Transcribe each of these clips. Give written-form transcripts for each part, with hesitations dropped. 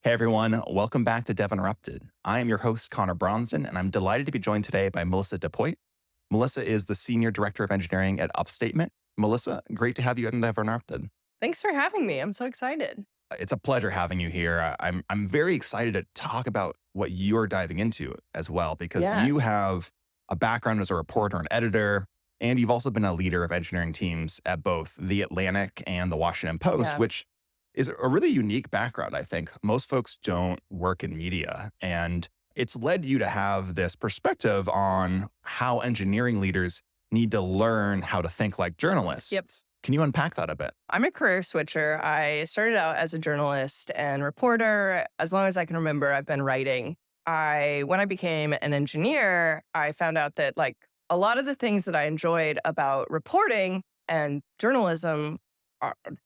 Hey everyone, welcome back to Dev Interrupted. I am your host, Conor Bronsdon, and I'm delighted to be joined today by Melissa DePuydt. Melissa is the Senior Director of Engineering at Upstatement. Melissa, great to have you at Dev Interrupted. Thanks for having me. I'm so excited. It's a pleasure having you here. I'm very excited to talk about what you're diving into as well, because Yeah. you have a background as a reporter and editor, and you've also been a leader of engineering teams at both The Atlantic and The Washington Post, Yeah. which is a really unique background, I think. Most folks don't work in media, and it's led you to have this perspective on how engineering leaders need to learn how to think like journalists. Yep. Can you unpack that a bit? I'm a career switcher. I started out as a journalist and reporter. As long as I can remember, I've been writing. When I became an engineer, I found out that a lot of the things that I enjoyed about reporting and journalism,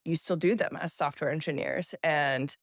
you still do them as software engineers. And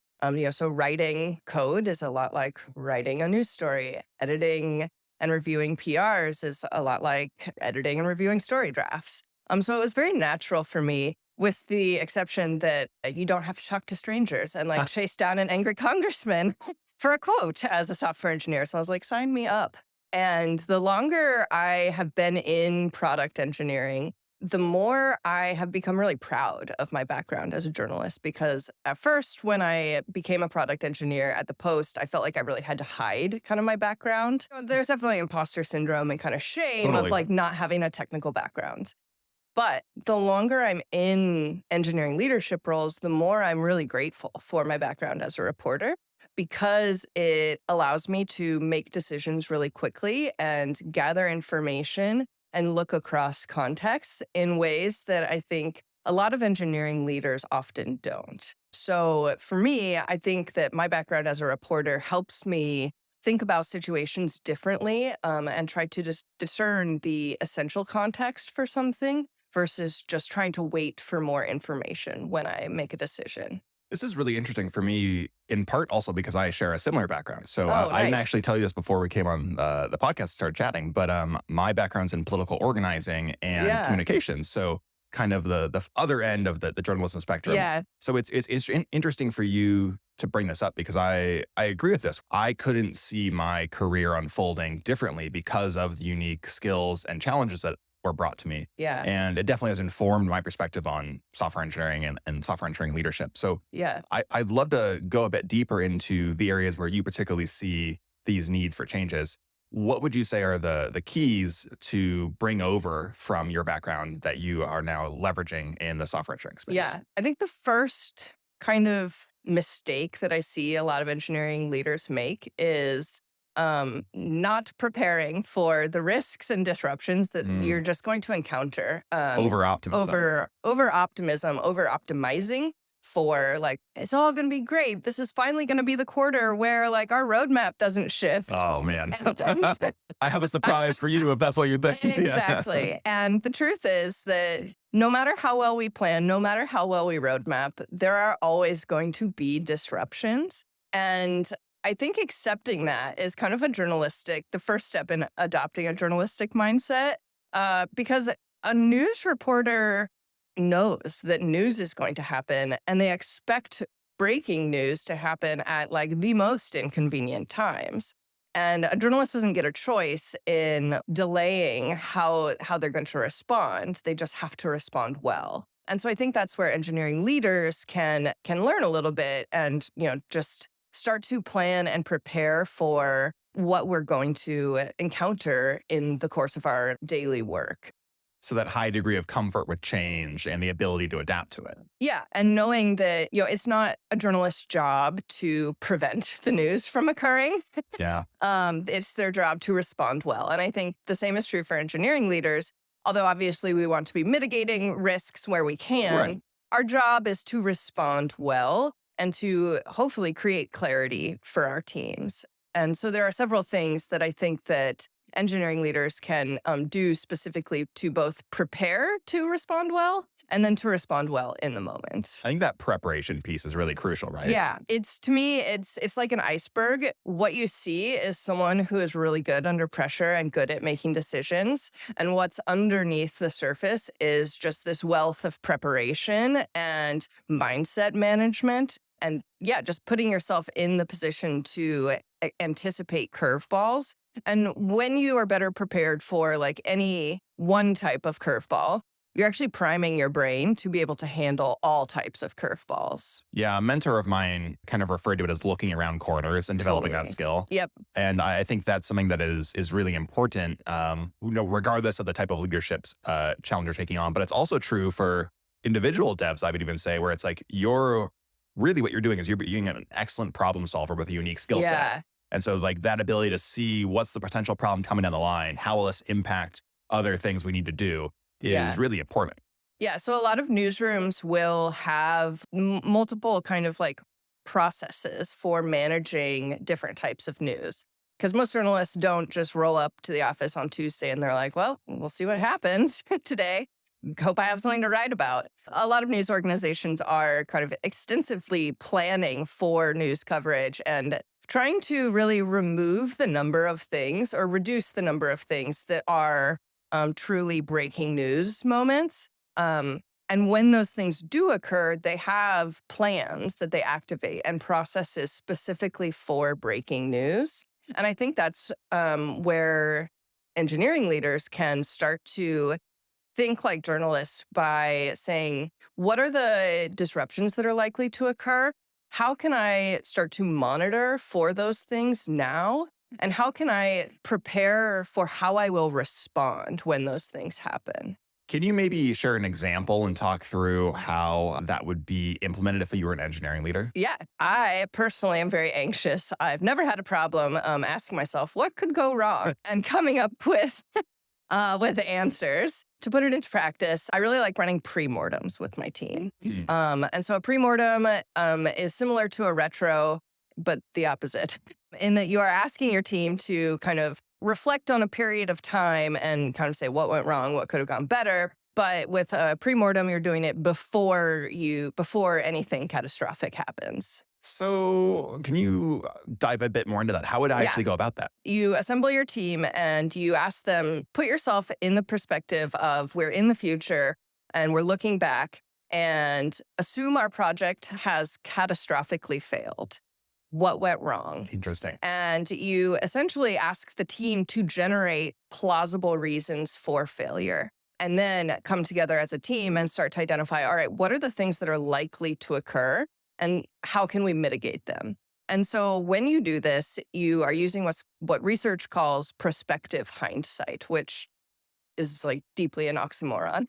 so writing code is a lot like writing a news story. Editing and reviewing PRs is a lot like editing and reviewing story drafts. So it was very natural for me, with the exception that you don't have to talk to strangers and chase down an angry congressman for a quote as a software engineer. So I was like, sign me up. And the longer I have been in product engineering, the more I have become really proud of my background as a journalist, because at first, when I became a product engineer at the Post, I felt like I really had to hide kind of my background. There's definitely imposter syndrome and kind of shame of Totally. not having a technical background. But the longer I'm in engineering leadership roles, the more I'm really grateful for my background as a reporter, because it allows me to make decisions really quickly and gather information and look across contexts in ways that I think a lot of engineering leaders often don't. So for me, I think that my background as a reporter helps me think about situations differently, and try to just discern the essential context for something versus just trying to wait for more information when I make a decision. This is really interesting for me, in part also because I share a similar background. So Oh, I didn't nice. actually tell you this before we came on the podcast and started chatting, but my background's in political organizing and Yeah. communications. So kind of the other end of the journalism spectrum. Yeah. So it's interesting for you to bring this up, because I agree with this. I couldn't see my career unfolding differently because of the unique skills and challenges that were brought to me. Yeah. And it definitely has informed my perspective on software engineering and software engineering leadership. So Yeah. I'd love to go a bit deeper into the areas where you particularly see these needs for changes. What would you say are the keys to bring over from your background that you are now leveraging in the software engineering space? Yeah. I think the first kind of mistake that I see a lot of engineering leaders make is not preparing for the risks and disruptions that you're just going to encounter. Over optimism. Over optimism, over optimizing for it's all going to be great. This is finally going to be the quarter where our roadmap doesn't shift. Oh man. And I have a surprise for you if that's what you think. Yeah. Exactly. And the truth is that no matter how well we plan, no matter how well we roadmap, there are always going to be disruptions. And I think accepting that is kind of the first step in adopting a journalistic mindset, because a news reporter knows that news is going to happen, and they expect breaking news to happen at the most inconvenient times. And a journalist doesn't get a choice in delaying how they're going to respond. They just have to respond well. And so I think that's where engineering leaders can learn a little bit and, just start to plan and prepare for what we're going to encounter in the course of our daily work. So that high degree of comfort with change and the ability to adapt to it. Yeah. And knowing that, it's not a journalist's job to prevent the news from occurring. Yeah. It's their job to respond well. And I think the same is true for engineering leaders. Although obviously we want to be mitigating risks where we can, Right. our job is to respond well and to hopefully create clarity for our teams. And so there are several things that I think that engineering leaders can do specifically to both prepare to respond well and then to respond well in the moment. I think that preparation piece is really crucial, right? Yeah, to me, it's like an iceberg. What you see is someone who is really good under pressure and good at making decisions. And what's underneath the surface is just this wealth of preparation and mindset management And yeah, just putting yourself in the position to anticipate curveballs. And when you are better prepared for like any one type of curveball, you're actually priming your brain to be able to handle all types of curveballs. Yeah, a mentor of mine kind of referred to it as looking around corners and developing that Totally. skill. Yep. And I think that's something that is really important, regardless of the type of leadership challenge you're taking on. But it's also true for individual devs, I would even say, where it's like what you're doing is you're being an excellent problem solver with a unique skill set. Yeah. And so like that ability to see what's the potential problem coming down the line, how will this impact other things we need to do Yeah. is really important. Yeah. So a lot of newsrooms will have multiple kind of like processes for managing different types of news. Because most journalists don't just roll up to the office on Tuesday and they're like, well, we'll see what happens today. Hope I have something to write about. A lot of news organizations are kind of extensively planning for news coverage and trying to really remove the number of things or reduce the number of things that are truly breaking news moments. And when those things do occur, they have plans that they activate and processes specifically for breaking news. And I think that's where engineering leaders can start to think like journalists by saying, what are the disruptions that are likely to occur? How can I start to monitor for those things now? And how can I prepare for how I will respond when those things happen? Can you maybe share an example and talk through how that would be implemented if you were an engineering leader? Yeah, I personally am very anxious. I've never had a problem asking myself, what could go wrong? And coming up with answers. To put it into practice, I really like running pre-mortems with my team. And so a pre-mortem is similar to a retro, but the opposite, in that you are asking your team to kind of reflect on a period of time and kind of say what went wrong, what could have gone better. But with a pre-mortem, you're doing it before anything catastrophic happens. So can you dive a bit more into that? How would I Yeah. actually go about that? You assemble your team and you ask them, put yourself in the perspective of we're in the future and we're looking back and assume our project has catastrophically failed. What went wrong? Interesting. And you essentially ask the team to generate plausible reasons for failure and then come together as a team and start to identify, all right, what are the things that are likely to occur and how can we mitigate them? And so when you do this, you are using what research calls prospective hindsight, which is like deeply an oxymoron.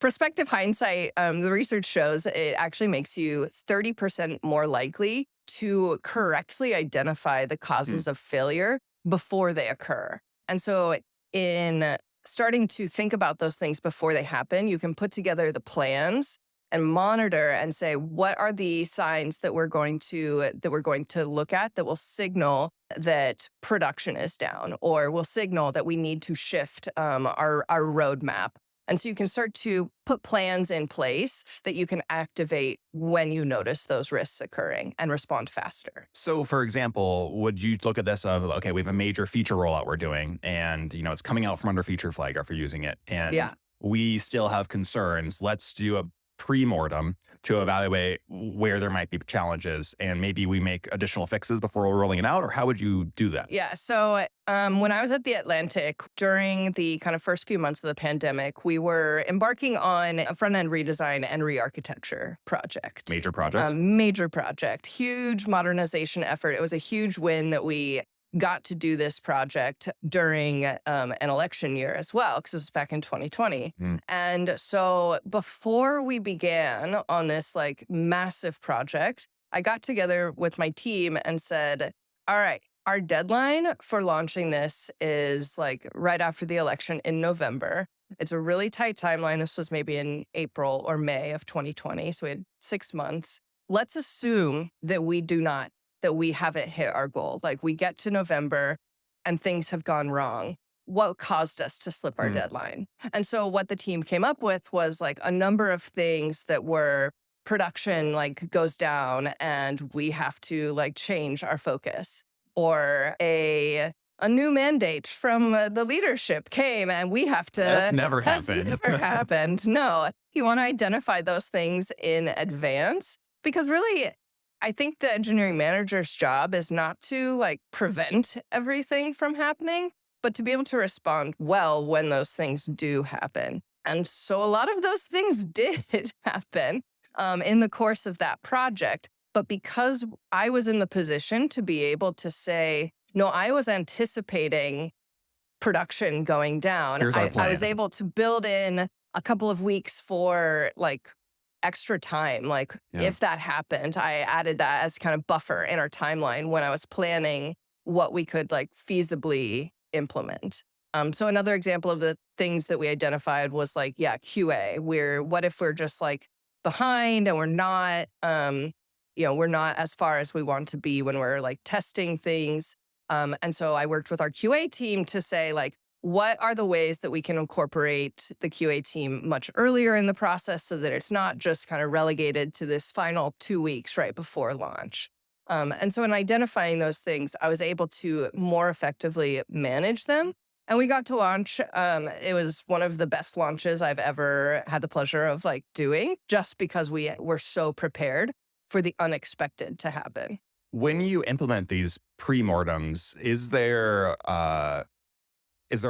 Prospective hindsight, the research shows it actually makes you 30% more likely to correctly identify the causes of failure before they occur. And so in starting to think about those things before they happen, you can put together the plans and monitor and say, what are the signs that we're going to look at that will signal that production is down or will signal that we need to shift our roadmap. And so you can start to put plans in place that you can activate when you notice those risks occurring and respond faster. So for example, would you look at this of, okay, we have a major feature rollout we're doing and, it's coming out from under feature flag if we're using it. And Yeah. we still have concerns. Let's do a pre-mortem to evaluate where there might be challenges and maybe we make additional fixes before we're rolling it out, or how would you do that? Yeah. So when I was at The Atlantic during the kind of first few months of the pandemic, we were embarking on a front-end redesign and re-architecture project. Major projects? Major project, huge modernization effort. It was a huge win that we got to do this project during an election year as well, because it was back in 2020. And so before we began on this like massive project, I got together with my team and said, all right, our deadline for launching this is like right after the election in November. It's a really tight timeline. This was maybe in April or May of 2020. So we had 6 months. Let's assume that we haven't hit our goal. Like we get to November and things have gone wrong. What caused us to slip our deadline? And so what the team came up with was like a number of things that were production like goes down and we have to like change our focus, or a new mandate from the leadership came and we have to. That's never That's happened. never happened. No, you want to identify those things in advance because really I think the engineering manager's job is not to like prevent everything from happening, but to be able to respond well when those things do happen. And so a lot of those things did happen in the course of that project. But because I was in the position to be able to say, no, I was anticipating production going down. Here's our I was plan. able to build in a couple of weeks for like extra time. Like Yeah. if that happened, I added that as kind of buffer in our timeline when I was planning what we could like feasibly implement. So another example of the things that we identified was like, yeah, QA. What if we're just like behind and we're not, we're not as far as we want to be when we're like testing things. And so I worked with our QA team to say like, what are the ways that we can incorporate the QA team much earlier in the process so that it's not just kind of relegated to this final 2 weeks right before launch? And so in identifying those things, I was able to more effectively manage them. And we got to launch. It was one of the best launches I've ever had the pleasure of like doing, just because we were so prepared for the unexpected to happen. When you implement these pre-mortems, is there a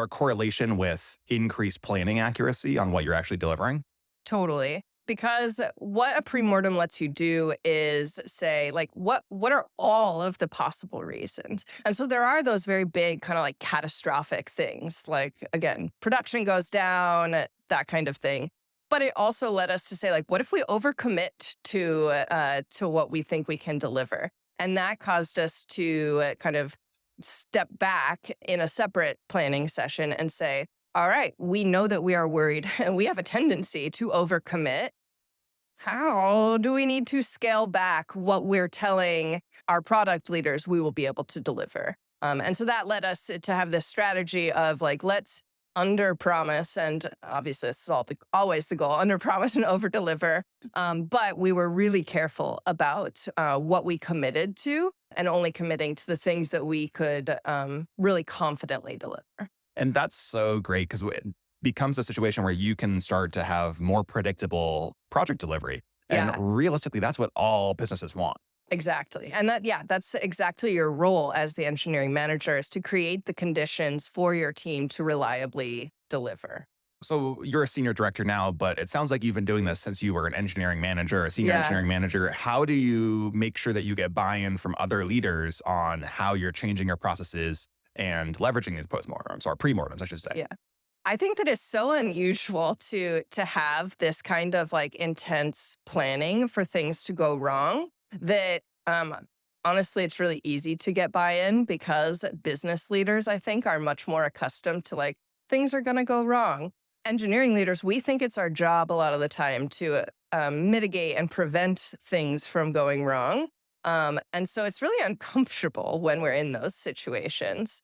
correlation with increased planning accuracy on what you're actually delivering? Totally. Because what a premortem lets you do is say, like, what are all of the possible reasons? And so there are those very big, kind of like catastrophic things, like again, production goes down, that kind of thing. But it also led us to say, like, what if we overcommit to what we think we can deliver? And that caused us to kind of step back in a separate planning session and say, all right, we know that we are worried and we have a tendency to overcommit. How do we need to scale back what we're telling our product leaders we will be able to deliver? And so that led us to have this strategy of like, let's under promise. And obviously, this is always the goal, under promise and over deliver. But we were really careful about what we committed to and only committing to the things that we could really confidently deliver. And that's so great because it becomes a situation where you can start to have more predictable project delivery. And Yeah. realistically, that's what all businesses want. Exactly. And that's exactly your role as the engineering manager, is to create the conditions for your team to reliably deliver. So you're a senior director now, but it sounds like you've been doing this since you were an engineering manager, a senior Yeah. engineering manager. How do you make sure that you get buy-in from other leaders on how you're changing your processes and leveraging these postmortems or pre-mortems, I should say? Yeah. I think that it's so unusual to have this kind of like intense planning for things to go wrong that honestly it's really easy to get buy-in, because business leaders, I think, are much more accustomed to like things are going to go wrong. Engineering leaders, we think it's our job a lot of the time to mitigate and prevent things from going wrong. And so it's really uncomfortable when we're in those situations.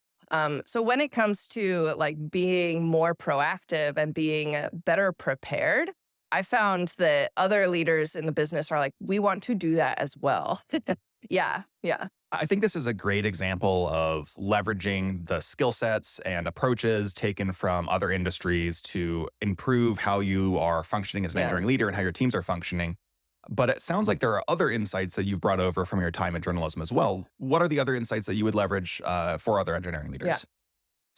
So when it comes to like being more proactive and being better prepared, I found that other leaders in the business are like, we want to do that as well. Yeah, yeah, I think this is a great example of leveraging the skill sets and approaches taken from other industries to improve how you are functioning as an yeah. engineering leader and how your teams are functioning. But it sounds like there are other insights that you've brought over from your time in journalism as well. What are the other insights that you would leverage for other engineering leaders? Yeah.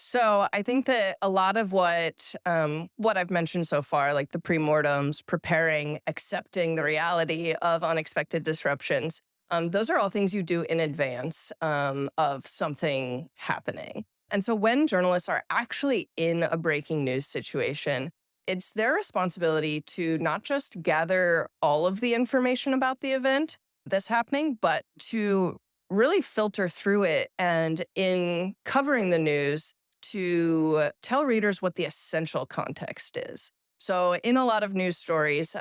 So I think that a lot of what I've mentioned so far, like the premortems, preparing, accepting the reality of unexpected disruptions, those are all things you do in advance of something happening. And so when journalists are actually in a breaking news situation, it's their responsibility to not just gather all of the information about the event that's happening, but to really filter through it, and in covering the news, to tell readers what the essential context is. So in a lot of news stories,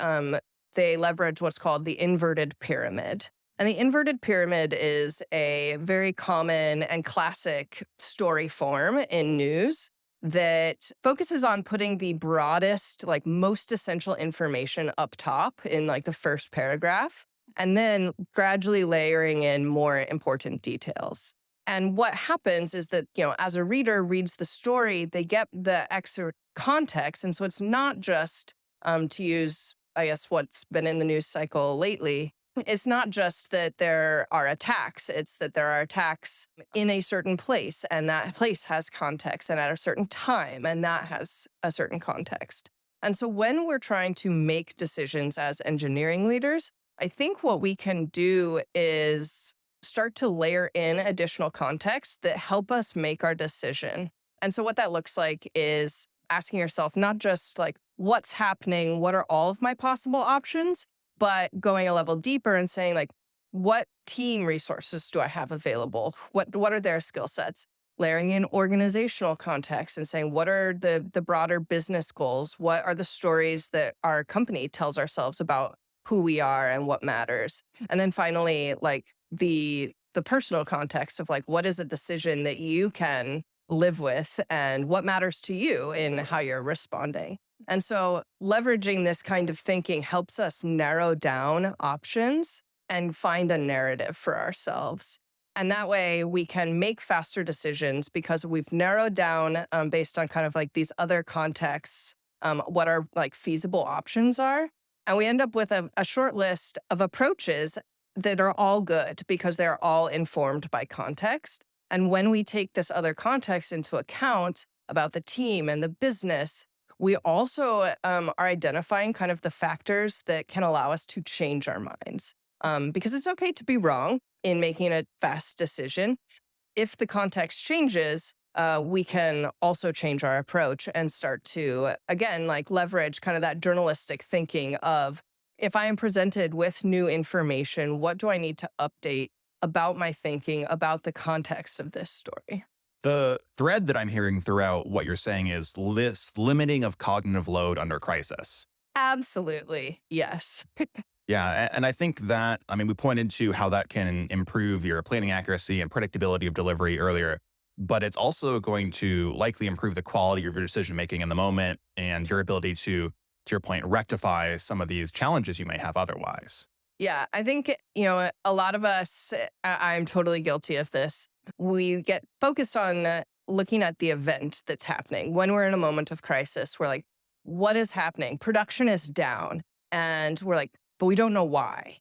they leverage what's called the inverted pyramid. And the inverted pyramid is a very common and classic story form in news that focuses on putting the broadest, like most essential information up top in like the first paragraph, and then gradually layering in more important details. And what happens is that, as a reader reads the story, they get the extra context. And so it's not just to use, I guess, what's been in the news cycle lately, It's not just that there are attacks, it's that there are attacks in a certain place, and that place has context, and at a certain time, and that has a certain context. And so when we're trying to make decisions as engineering leaders, I think what we can do is start to layer in additional context that help us make our decision. And so what that looks like is asking yourself not just like, what's happening? What are all of my possible options? But going a level deeper and saying like, what team resources do I have available? What are their skill sets? Layering in organizational context and saying, what are the broader business goals? What are the stories that our company tells ourselves about who we are and what matters? And then finally, like the personal context of like, what is a decision that you can live with and what matters to you in how you're responding? And so leveraging this kind of thinking helps us narrow down options and find a narrative for ourselves. And that way we can make faster decisions because we've narrowed down based on kind of like these other contexts, what our like feasible options are. And we end up with a short list of approaches that are all good because they're all informed by context. And when we take this other context into account about the team and the business, we also are identifying kind of the factors that can allow us to change our minds. Because it's okay to be wrong in making a fast decision. If the context changes, we can also change our approach and start to, again, like leverage kind of that journalistic thinking of if I am presented with new information, what do I need to update about my thinking, about the context of this story? The thread that I'm hearing throughout what you're saying is limiting of cognitive load under crisis. Absolutely. Yes. Yeah. And I think that, I mean, we pointed to how that can improve your planning accuracy and predictability of delivery earlier, but it's also going to likely improve the quality of your decision making in the moment and your ability to your point, rectify some of these challenges you may have otherwise. Yeah, I think, a lot of us, I'm totally guilty of this. We get focused on looking at the event that's happening. When we're in a moment of crisis, we're like, what is happening? Production is down. And we're like, but we don't know why.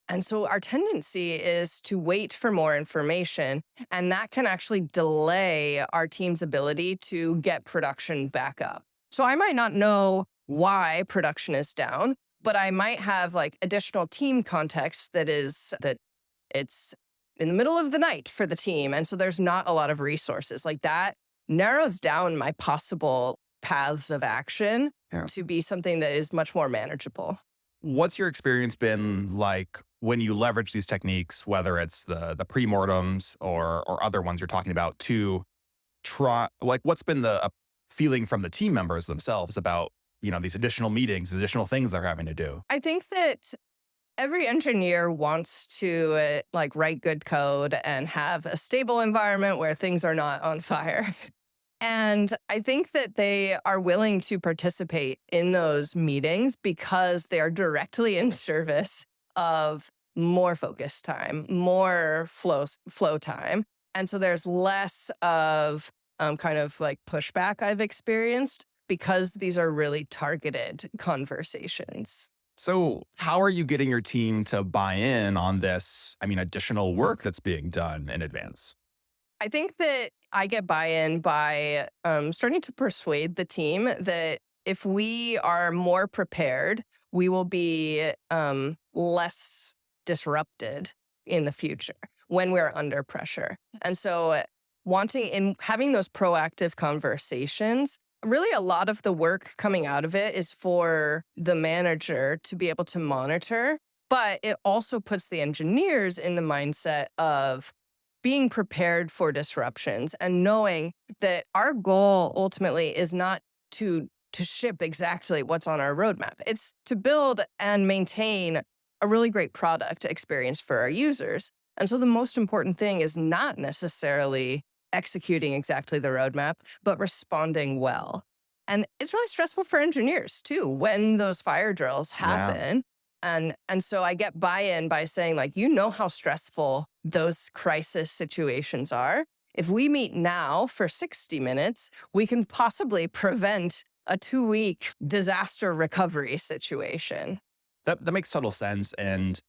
And so our tendency is to wait for more information, and that can actually delay our team's ability to get production back up. So I might not know why production is down, but I might have like additional team context that it's in the middle of the night for the team. And so there's not a lot of resources. Like that narrows down my possible paths of action Yeah. to be something that is much more manageable. What's your experience been like when you leverage these techniques, whether it's the pre-mortems or other ones you're talking about, to try, like, what's been the feeling from the team members themselves about, these additional meetings, additional things they're having to do? I think that every engineer wants to like write good code and have a stable environment where things are not on fire. And I think that they are willing to participate in those meetings because they are directly in service of more focus time, more flow time. And so there's less of kind of like pushback I've experienced because these are really targeted conversations. So how are you getting your team to buy in on this, additional work that's being done in advance? I think that I get buy-in by starting to persuade the team that if we are more prepared, we will be less disrupted in the future when we're under pressure. And so having those proactive conversations, really a lot of the work coming out of it is for the manager to be able to monitor, but it also puts the engineers in the mindset of being prepared for disruptions and knowing that our goal ultimately is not to ship exactly what's on our roadmap. It's to build and maintain a really great product experience for our users. And so the most important thing is not necessarily executing exactly the roadmap, but responding well. And it's really stressful for engineers too when those fire drills Yeah. happen. And so I get buy-in by saying, like, how stressful those crisis situations are. If we meet now for 60 minutes, we can possibly prevent a 2-week disaster recovery situation. That makes total sense. And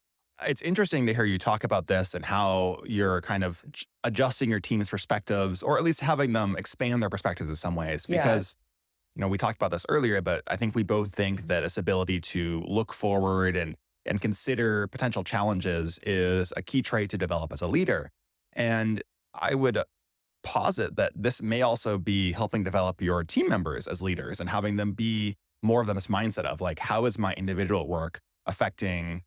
It's interesting to hear you talk about this and how you're kind of adjusting your team's perspectives, or at least having them expand their perspectives in some ways. Yeah. Because, we talked about this earlier, but I think we both think that this ability to look forward and consider potential challenges is a key trait to develop as a leader. And I would posit that this may also be helping develop your team members as leaders and having them be more of this mindset of like, how is my individual work affecting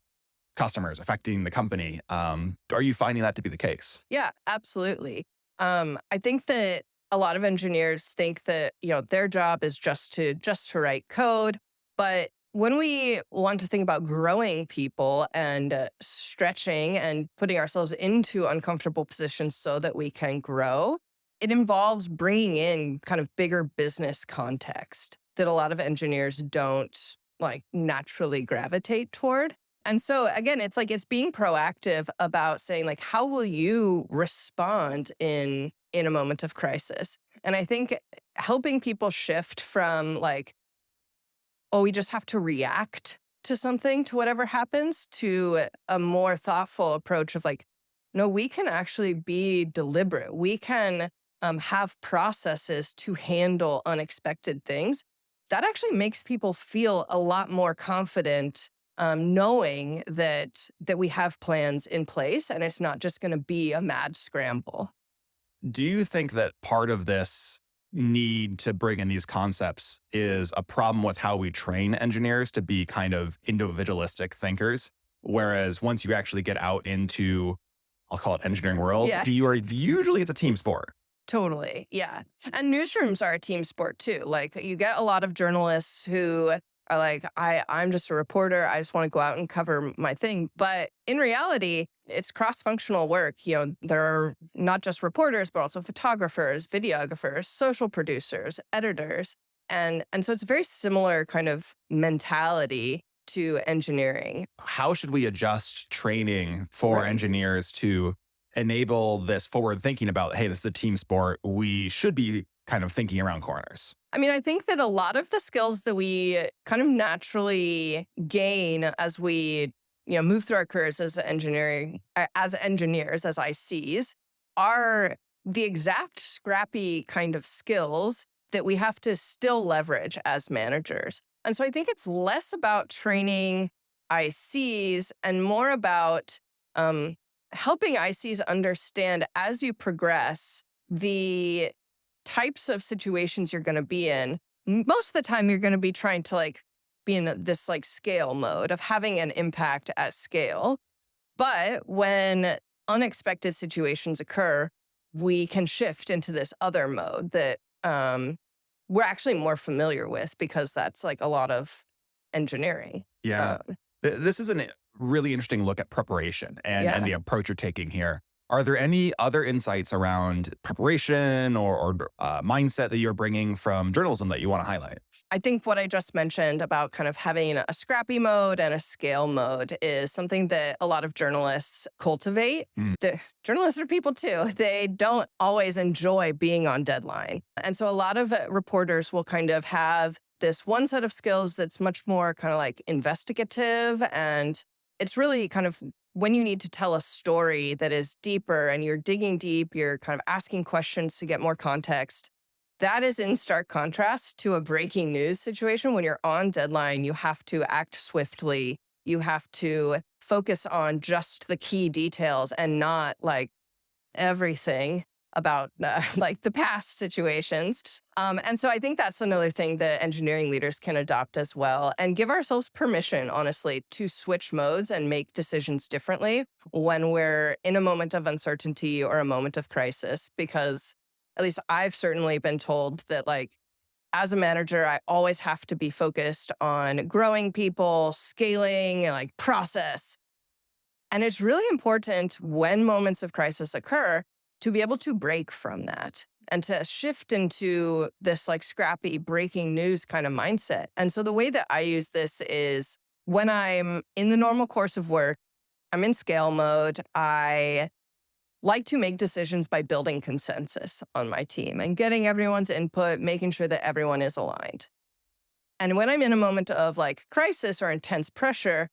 customers, affecting the company? Are you finding that to be the case? Yeah, absolutely. I think that a lot of engineers think that, their job is just to write code. But when we want to think about growing people and stretching and putting ourselves into uncomfortable positions so that we can grow, it involves bringing in kind of bigger business context that a lot of engineers don't like naturally gravitate toward. And so again, it's being proactive about saying like, how will you respond in a moment of crisis? And I think helping people shift from like, oh, we just have to react to something, to whatever happens, to a more thoughtful approach of like, no, we can actually be deliberate. We can have processes to handle unexpected things. That actually makes people feel a lot more confident, knowing that we have plans in place and it's not just going to be a mad scramble. Do you think that part of this need to bring in these concepts is a problem with how we train engineers to be kind of individualistic thinkers? Whereas once you actually get out into, I'll call it engineering world, Yeah. usually it's a team sport. Totally. Yeah. And newsrooms are a team sport too. Like you get a lot of journalists who are like, I'm just a reporter. I just want to go out and cover my thing. But in reality, it's cross-functional work. There are not just reporters, but also photographers, videographers, social producers, editors. And so it's a very similar kind of mentality to engineering. How should we adjust training for Right. engineers to enable this forward thinking about, hey, this is a team sport. We should be kind of thinking around corners. I mean, I think that a lot of the skills that we kind of naturally gain as we, move through our careers as engineers, as ICs, are the exact scrappy kind of skills that we have to still leverage as managers. And so I think it's less about training ICs and more about helping ICs understand as you progress the types of situations you're going to be in. Most of the time, you're going to be trying to like be in this like scale mode of having an impact at scale. But when unexpected situations occur, we can shift into this other mode that we're actually more familiar with because that's like a lot of engineering. Yeah. Um, This is a really interesting look at preparation and Yeah. the approach you're taking here. Are there any other insights around preparation or mindset that you're bringing from journalism that you want to highlight? I think what I just mentioned about kind of having a scrappy mode and a scale mode is something that a lot of journalists cultivate. Mm. The journalists are people too. They don't always enjoy being on deadline. And so a lot of reporters will kind of have this one set of skills that's much more kind of like investigative. And it's really kind of when you need to tell a story that is deeper and you're digging deep, you're kind of asking questions to get more context. That is in stark contrast to a breaking news situation. When you're on deadline, you have to act swiftly. You have to focus on just the key details and not like everything about like the past situations. And so I think that's another thing that engineering leaders can adopt as well and give ourselves permission, honestly, to switch modes and make decisions differently when we're in a moment of uncertainty or a moment of crisis. Because at least I've certainly been told that like, as a manager, I always have to be focused on growing people, scaling, and like process. And it's really important when moments of crisis occur to be able to break from that and to shift into this like scrappy breaking news kind of mindset. And so the way that I use this is when I'm in the normal course of work, I'm in scale mode. I like to make decisions by building consensus on my team and getting everyone's input, making sure that everyone is aligned. And when I'm in a moment of like crisis or intense pressure,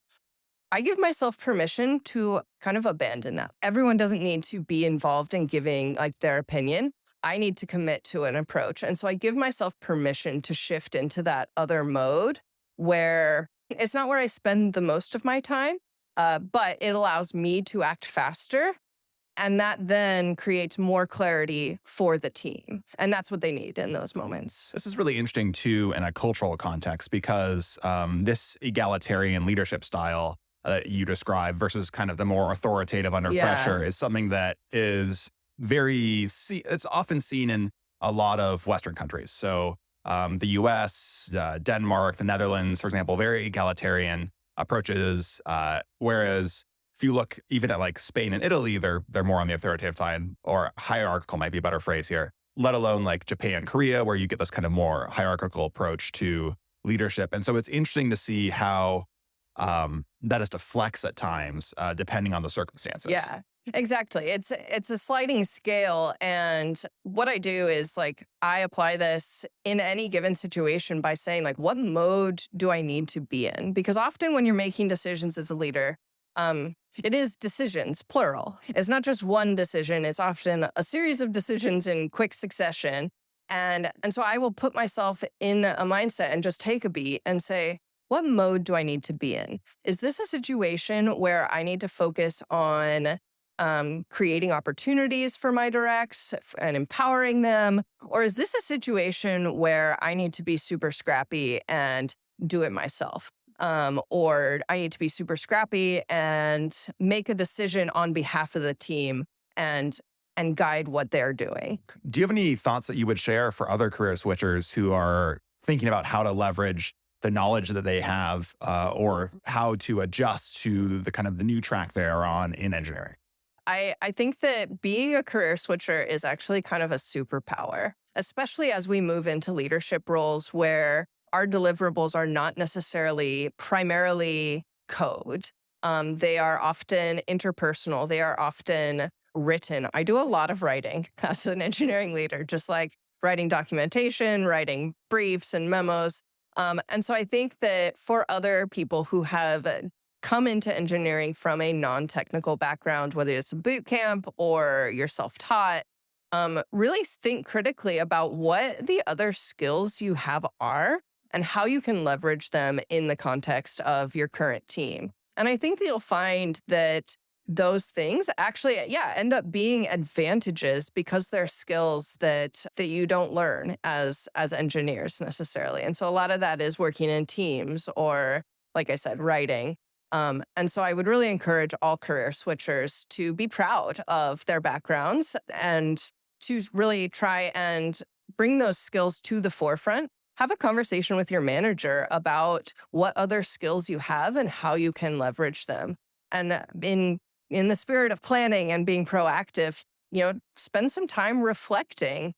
I give myself permission to kind of abandon that. Everyone doesn't need to be involved in giving like their opinion. I need to commit to an approach. And so I give myself permission to shift into that other mode where it's not where I spend the most of my time, but it allows me to act faster. And that then creates more clarity for the team. And that's what they need in those moments. This is really interesting too in a cultural context because this egalitarian leadership style that you describe versus kind of the more authoritative under Yeah. pressure is something that is it's often seen in a lot of Western countries. So the US, Denmark, the Netherlands, for example, very egalitarian approaches. Whereas if you look even at like Spain and Italy, they're more on the authoritative side, or hierarchical might be a better phrase here, let alone like Japan, Korea, where you get this kind of more hierarchical approach to leadership. And so it's interesting to see how that is to flex at times, depending on the circumstances. Yeah, exactly. It's a sliding scale. And what I do is like I apply this in any given situation by saying like, what mode do I need to be in? Because often when you're making decisions as a leader, it is decisions, plural. It's not just one decision. It's often a series of decisions in quick succession. And so I will put myself in a mindset and just take a beat and say, what mode do I need to be in? Is this a situation where I need to focus on creating opportunities for my directs and empowering them? Or is this a situation where I need to be super scrappy and do it myself? Or I need to be super scrappy and make a decision on behalf of the team and guide what they're doing. Do you have any thoughts that you would share for other career switchers who are thinking about how to leverage the knowledge that they have or how to adjust to the kind of the new track they are on in engineering? I think that being a career switcher is actually kind of a superpower, especially as we move into leadership roles where our deliverables are not necessarily primarily code. They are often interpersonal. They are often written. I do a lot of writing as an engineering leader, just like writing documentation, writing briefs and memos. And so I think that for other people who have come into engineering from a non-technical background, whether it's a boot camp or you're self-taught, really think critically about what the other skills you have are and how you can leverage them in the context of your current team. And I think that you'll find that those things actually, end up being advantages because they're skills that you don't learn as engineers necessarily. And so a lot of that is working in teams or, like I said, writing. And so I would really encourage all career switchers to be proud of their backgrounds and to really try and bring those skills to the forefront. Have a conversation with your manager about what other skills you have and how you can leverage them. And in the spirit of planning and being proactive, spend some time reflecting.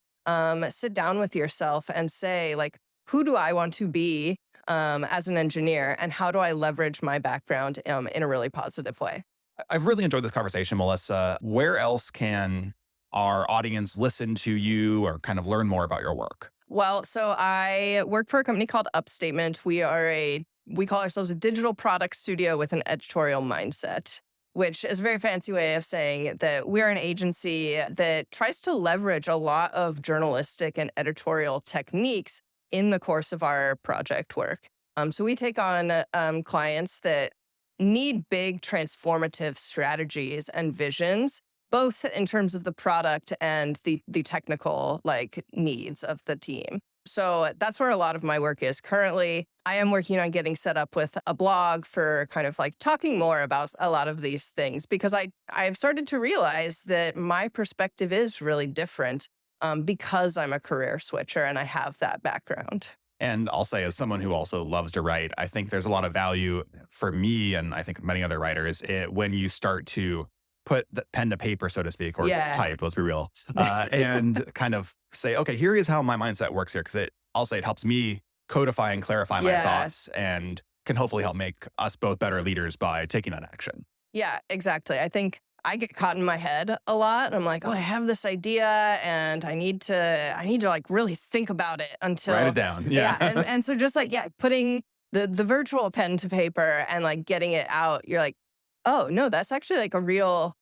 Sit down with yourself and say, like, who do I want to be as an engineer, and how do I leverage my background in a really positive way? I've really enjoyed this conversation, Melissa. Where else can our audience listen to you or kind of learn more about your work? Well, so I work for a company called Upstatement. We call ourselves a digital product studio with an editorial mindset, which is a very fancy way of saying that we're an agency that tries to leverage a lot of journalistic and editorial techniques in the course of our project work. So we take on clients that need big transformative strategies and visions, both in terms of the product and the technical needs of the team. So that's where a lot of my work is currently. I am working on getting set up with a blog for kind of talking more about a lot of these things, because I've started to realize that my perspective is really different because I'm a career switcher and I have that background. And I'll say, as someone who also loves to write, I think there's a lot of value for me, and I think many other writers, when you start to put the pen to paper, so to speak, or type, let's be real, and kind of say, okay, here is how my mindset works here. Because I'll say it helps me codify and clarify my thoughts and can hopefully help make us both better leaders by taking that action. Yeah, exactly. I think I get caught in my head a lot. I'm like, oh, I have this idea and I need to really think about it until write it down. Yeah. And so just putting the virtual pen to paper and like getting it out, you're like, oh no, that's actually like a real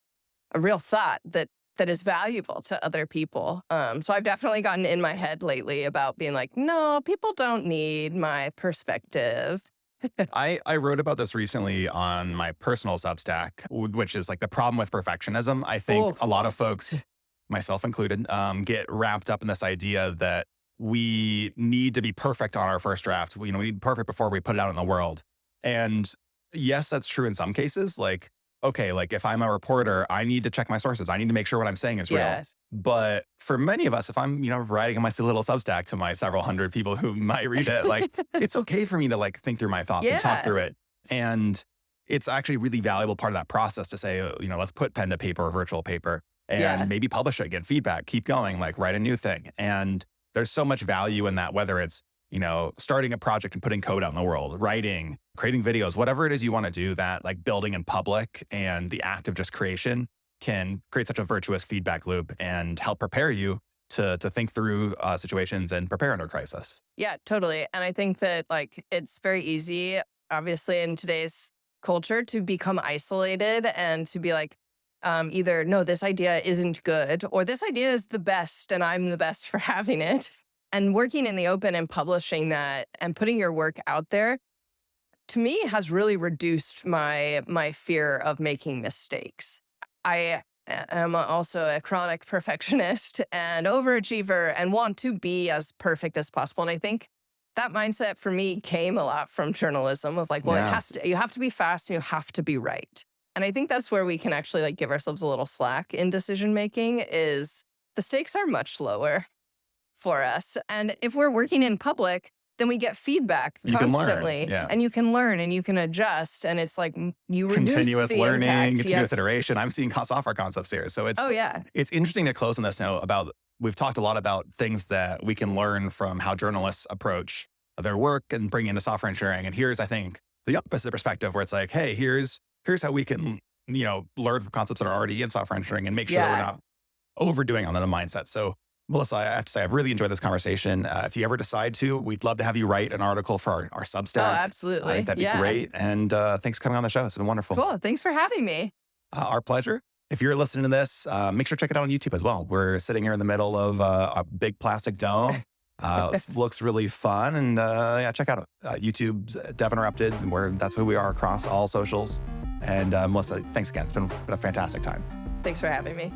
thought that is valuable to other people. So I've definitely gotten in my head lately about being like, no, people don't need my perspective. I wrote about this recently on my personal Substack, which is like the problem with perfectionism. I think a lot of folks, myself included, get wrapped up in this idea that we need to be perfect on our first draft. We need perfect before we put it out in the world. And yes, that's true in some cases. Like, okay, like if I'm a reporter, I need to check my sources. I need to make sure what I'm saying is real. But for many of us, if I'm, writing in my little Substack to my several hundred people who might read it, like it's okay for me to like think through my thoughts and talk through it. And it's actually a really valuable part of that process to say, let's put pen to paper or virtual paper and maybe publish it, get feedback, keep going, like write a new thing. And there's so much value in that, whether it's, starting a project and putting code out in the world, writing, creating videos, whatever it is you want to do, that like building in public and the act of just creation can create such a virtuous feedback loop and help prepare you to think through situations and prepare under crisis. Yeah, totally. And I think that like it's very easy, obviously, in today's culture to become isolated and to be like, either, no, this idea isn't good, or this idea is the best and I'm the best for having it. And working in the open and publishing that and putting your work out there, to me, has really reduced my fear of making mistakes. I am also a chronic perfectionist and overachiever and want to be as perfect as possible. And I think that mindset for me came a lot from journalism of like, well, you have to be fast and you have to be right. And I think that's where we can actually like give ourselves a little slack in decision making, is the stakes are much lower for us. And if we're working in public, then we get feedback constantly, and you can learn and you can adjust. And it's like you reduce continuous the learning, impact. continuous iteration. I'm seeing software concepts here. So it's interesting to close on this note about, we've talked a lot about things that we can learn from how journalists approach their work and bring into software engineering. And here's, I think, the opposite perspective where it's like, hey, here's how we can, learn from concepts that are already in software engineering and make sure that we're not overdoing on the mindset. So Melissa, I have to say, I've really enjoyed this conversation. If you ever decide to, we'd love to have you write an article for our Substack. Oh, absolutely. I think that'd be great. And thanks for coming on the show. It's been wonderful. Cool. Thanks for having me. Our pleasure. If you're listening to this, make sure to check it out on YouTube as well. We're sitting here in the middle of a big plastic dome. It looks really fun. And check out YouTube's Dev Interrupted, where that's who we are across all socials. And Melissa, thanks again. It's been a fantastic time. Thanks for having me.